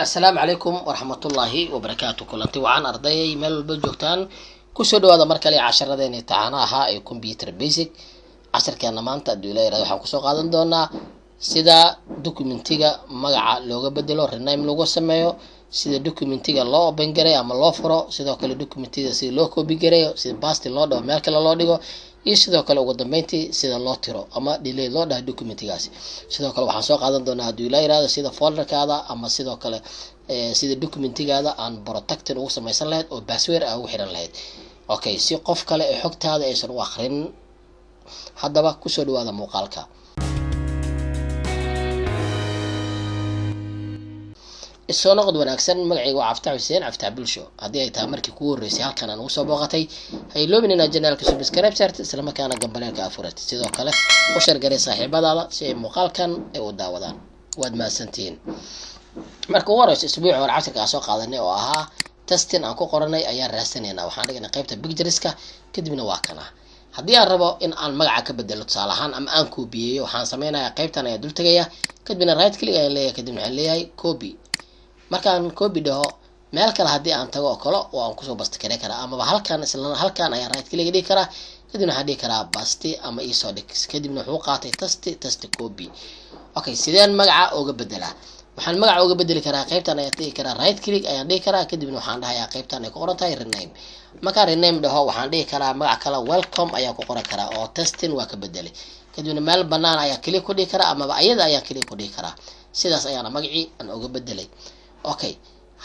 السلام عليكم ورحمة الله وبركاته. كلنتي وعن أرضي ميل بجوتان كسر هذا مركلي 10 دين تاعناها أي كمبيوتر بيزك 10 كان maanta adduunyada waxaan ku soo qaadan doonaa sida documentiga magaca looga bedelo rename loogu sameeyo sida documentiga loo open gareeyo ama loo furo sidoo kale documentiga sida loo copy gareeyo sida paste loo dhaw meel kale loo dhigo iyo sidoo kale ugu dambeyntii sida loo tiro ama delete loo dhaw documentigaasi sidoo kale waxaan soo qaadan doonaa adduunyada sida folderkaada ama sidoo kale sida documentigaada aan protected ugu samaysan lahayd oo password ah ugu xiran lahayd okay si qof kale ee xogtaada aysan u akhrin haddaba kusoo dhawaada muuqaalka isoo noqod wanaagsan magacayga waa Cabdi Xuseen Cabdi Bulsho haddii ay tahay markii kugu horeysay halkan aan ugu soo booqatay ha iloobin inaad channelka subscribe saartid isla markaana gambaleelka afuratid sidoo kale u share garee saaxiibadaada si ay muuqaalkan ay u daawadaan waad mahadsantihiin marka ugu horeysa isbuuci hore casharka aan soo qaadanay oo ahaa testing aan ku qoranay ayaan raasanaynaa waxaan dhignay qaybta pictureska kadibna waa kana haddii aan rabo in aan magaca ka bedelo tusaale ahaan ama aan koobiyeeyo waxaan sameynayaa qaybtan ayaa dul tagaya kadibna right click ayaan leeyahay kadibna waxaan leeyahay copy markaan copy dhaho meel kale haddii aan tago oo kale oo aan kusoo basti kare karaa amaba halkan isla halkan ayaan right click dhigi karaa kadibna waxaan dhigi karaa basti ama isoo dhig kadibna wuxuu qaatay test copy okay sideen magaca uga bedelaa waxaan magaca uga bedeli karaa qaybtan ayaan dhigi karaa right click ayaan dhigi karaa kadibna waxaan dhahayaa qaybtan ay ku qoran tahay rename markaan rename dhaho waxaan dhigi karaa magac kale welcome ayaa ku qoran karaa oo testing waa ka bedelay kadibna meel banaan ayaa click ku dhigi karaa amaba ayada ayaa click ku dhigi karaa sidaas ayaana magacii aan uga bedelay okay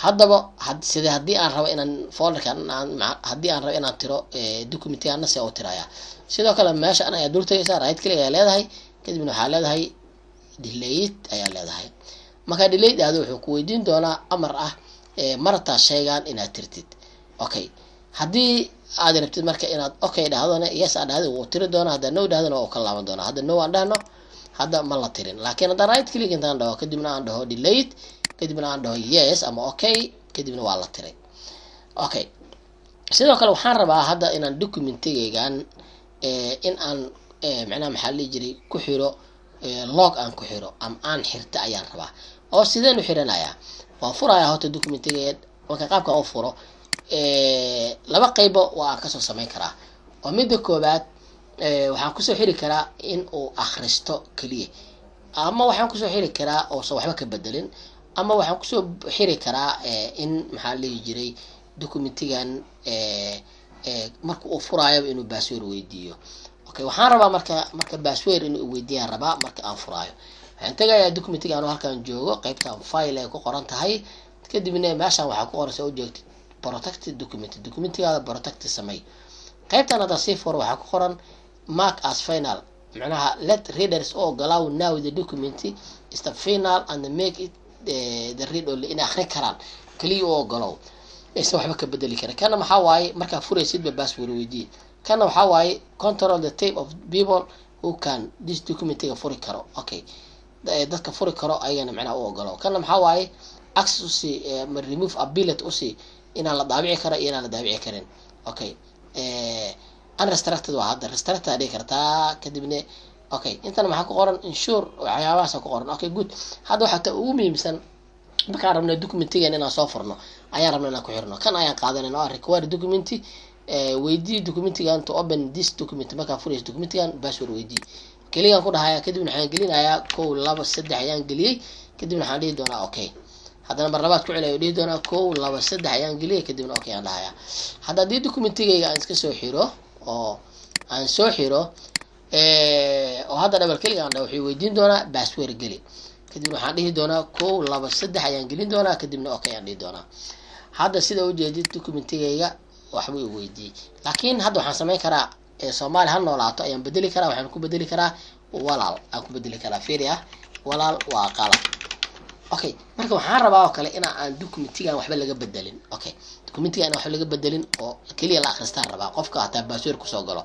haddaba sida haddii aan rabo inaan folderkan haddii aan rabo inaan tiro documentigaana si u tiraya sidoo kale meesha ayaa dul tagaysaa right click ayaa leedahay kadibna waxaa leedahay delete ayaa leedahay marka delete aad wuxuu ku weydiin doonaa amar ah marta shaygan inaad tirtid okay haddii aad rabtid marka inaad okay dhahdona yes aad dhahdo wuu tiri doonaa hadda no dhahdona waa ka laaban doonaa hadda no aan dhahno hadda ma la tirin laakiin hadda right click intaan dhaho kadibna aan dhaho delete kadibna aan dhaho yes ama okay kadibna waa la tiray okay sidoo kale waxaan rabaa hadda inaan documentigaygan in aan macnaha maxaa la jiray ku xiro log aan ku xiro ama aan xirta ayaan rabaa oo sideen u xiranayaa waan furayaa horta documentigayga marka qaabka oo furo laba qaybo waa ka soo sameyn karaa oo midda koobaad waxaan kusoo xiri karaa in uu akhristo kaliya ama waxaan kusoo xiri karaa oo soo waxba ka bedelin ama waxaan kusoo xiri karaa in maxaa la jiray documentigan marka uu furaayo inuu password weydiiyo okay waxaan rabaa marka password inuu weydiiyaan rabaa marka aan furaayo waxaan tagayaa documentigan oo halkan joogo qaybtan file ay ku qoran tahay kadibna meeshan waxaa ku qoran soo jeegtid protected documentigaada protect samay qaybtan hadda si furo waxaa ku qoran mark as final macnaha let readers allow now the document is the final and make it the read only in akhri karaan kaliya oo galow isa waxba ka bedeli kara kana maxaa waaye markaa furaysid ba password weydii kana waxaa waaye control the type of people who can this document furi karo okay dadka furi karo ayagana macnaha u ogolow kana maxaa waaye access remove ability usi inaan la daabici karo iyo inaan la daabici karin okay unrestricted waa hadda restricted dhigi kartaa kadibna okay intana maxaa ku qoran ensure waxyaabahaas ku qoran okay good hadda waxa ta ugu muhiimsan markaan rabno documentigan inaan soo furno ayaan rabnaa inaan ku xirno kan ayaan qaadanayna oo require documenti weydii documentigan to open this document markaa furayso documentigan password weydii kaliya ku dhahayaa kadibna waxaan gelinayaa 1 2 3 ayaan geliyay kadibna waxaan dhihi doonaa okay haddana mar labaad ku celiyo dhihi doonaa 1 2 3 ayaan geliyay kadibna okay aan dhahayaa hadda hadii documentigayga aan iska soo xiro oo aan soo xiro oo hadda double click aan dhaho wuxuu weydiin doonaa password geli kadibna waxaan dhihi doonaa 1 2 3 ayaan gelin doonaa kadibna okay aan dhihi doonaa hadda sida u jeedid documentigayga waxba uu weydiiyay laakiin hadda waxaan sameyn karaa Soomaali han noolaato ayaan bedeli karaa waxaan ku bedeli karaa walaal aan ku bedeli karaa fiiriya walaal waa qalad okay marka waxaan rabaa oo kale in aan documentigan waxba laga bedelin okay documentigan waxba laga bedelin oo kaliya la akhristaan rabaa qofka hataa password ku soo galo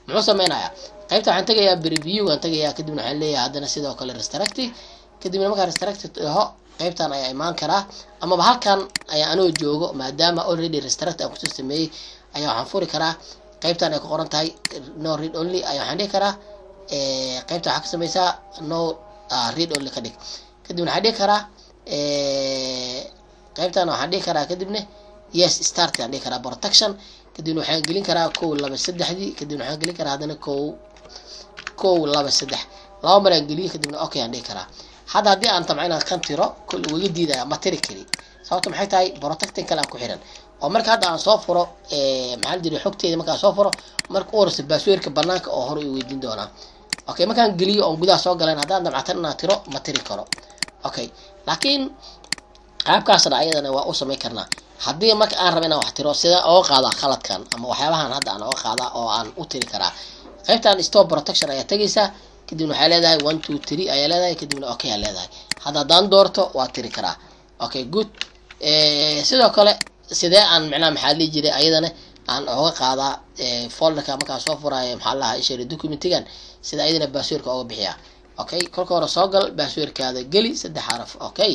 muxuu sameynayaa qaybta waxaan tagayaa preview aan tagayaa kadibna waxaan leeyahay haddana sidoo kale restrict kadibna marka restrict qaybtan ayaa imaan karaa ama halkan ayaa anoo joogo maadaama already restrict aan ku sameeyay ayaa waxaan furi karaa qaybtan ay ku qoran tahay no read only ayaa waxaan dhihi karaa qaybta waxa ka sameysaa no read only ka dhig kadibna waxaan dhihi karaa qaybtan waxaan dhihi karaa kadibna yes start aan dhihi karaa protection kadibna waxaan gelin karaa 1 2 3 kadibna waxaan gelin karaa hadana 1 2 3 laba mar aan geliyo kadibna okay aan dhihi karaa hadda haddii aan tabcan inaan kan tiro kul uga diidaya ma tiri kari sababta maxay tahay protecting kale aan ku xiran oo marka hadda aan soo furo maxaa la yiraahdaa xogteeda marka soo furo marka uu rasa passwordka banaanka oo hore u weydiin doonaa okay markaan geliyo oo gudaha soo galeen haddaan dabcatan inaan tiro ma tiri karo okay laakiin qaabkaasna ayadana waa u sameyn karnaa haddii marka aan rabo inaan wax tiro sida oo qaada khaladkan ama waxyaabahan hadda aan oo qaada oo aan u tiri karaa qaybtan stop protection ayaa tagaysaa kadibna waxay leedahay 1 2 3 ayaa leedahay kadibna okay ayaa leedahay haddaan doorto waa tiri karaa okay good sidoo kale sidee aan macnaha maxaa la jiray ayadana aan uga qaadaa folderka markaan soo furayo maxaa la isheeray documentigan sida ayadana passwordka uga bixiya okay kolka hore soo gal passwordkaada geli 3 xaraf okay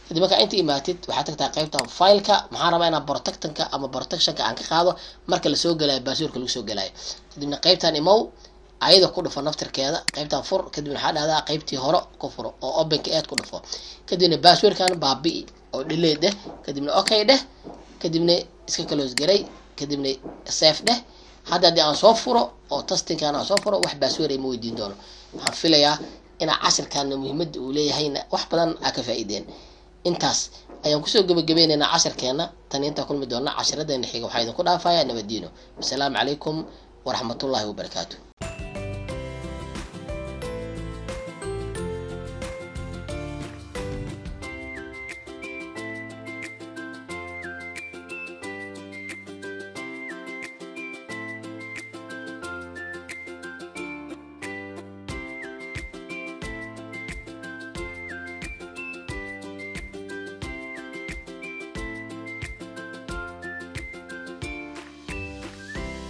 kadib marka inta imaatid waxaad tagtaa qaybta fileka maxaa rabaa inaan protectionka ama protectionka aan ka qaado marka la soo galayo passwordka lagu soo galayo kadibna qaybtan imow ayada ku dhufo naftirkeeda qaybtan fur kadibna waxaa dhahdaa qaybtii hore ku furo oo openka aad ku dhufo kadibna passwordkan baabi'i oo delete dheh kadibna okay dheh kadibna iska close garay kadibna save dheh hadda haddii aan soo furo oo testingkan aan soo furo wax password ay ma weydiin doono waxaan filayaa inaa casharkan muhiimada uu leeyahayna wax badan aa ka faa'iideen intaas ayaan kusoo gabagabeynaynaa casharkeena tan inta kulmi doona casharadeenna xiga waxaa idinku dhaafayaa nabadiino wasalaamu calaykum waraxmatullaahi wabarakaatuh